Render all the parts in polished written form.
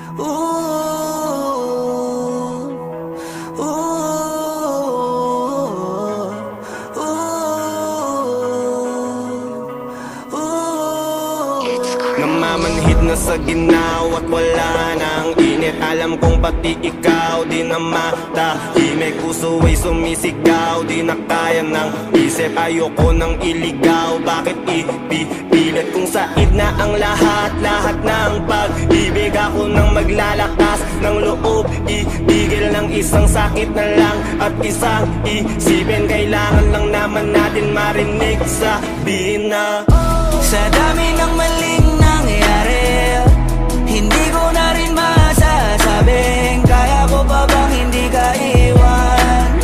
Namamanhid na sa ginaw at wala nang init. Alam kong pati ikaw di na matahimik. Puso ay sumisigaw, di na kaya ng isip. Ayoko nang iligaw, bakit ipipilit? Kung said na ang lahat ng pag-ibig. Ako nang maglalakas ng loob, ibigil ng isang sakit na lang at isang isipin. Kailangan lang naman natin marinig, sabihin na sa dami ng maling nangyari, hindi ko na rin masasabing kaya ko pa bang hindi ka iwan.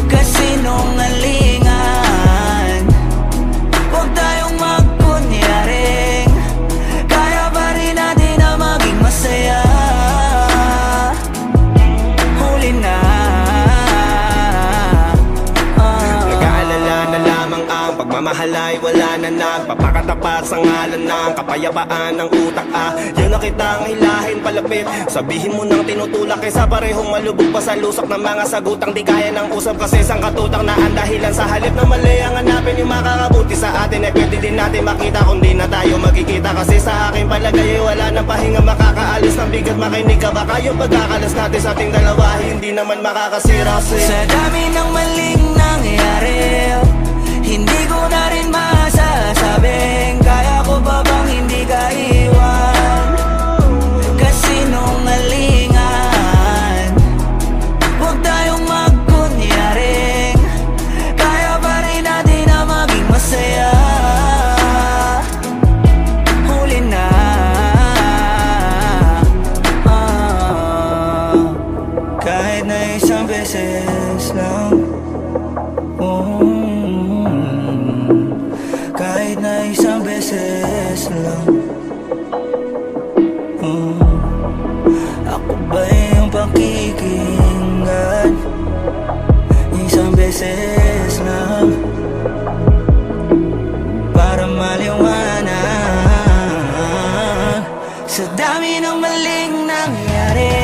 Kasinungalingan, huwag tayong magkunyaring kaya pa rin natin na maging masaya. Huli na, nag-aalala na lamang ang pagmamahal ay wala na nagpapakatapat sa ngalan ng kapayapaan ng utak. Yun na kitang hilahin palapit, sabihin mo nang tinutulak kaysa parehong malubog pa sa lusok ng mga sagutang di kaya ng usap. Kasi isang katutang na ang dahilan sa halip na mali ang hanapin yung makakabuti sa atin. Eh pwede din natin makita kung di na tayo magkikita. Kasi sa akin palagay ay wala nang pahinga makakaalis ng bigat. Makinig ka baka yung pagkakalas natin sa ating dalawa hindi naman makakasira. sa dami ng maling nangyari, hindi ko na rin masasabing kaya ko pa bang hindi ka iwan. Kasinungalingan, huwag tayong magkunyaring kaya pa rin natin na maging masaya. Huli na, kahit na isang beses lang. Kahit na isang beses lang. Ako ba yung pakikinggan? Isang beses lang para maliwanag. Sa dami ng maling nangyari,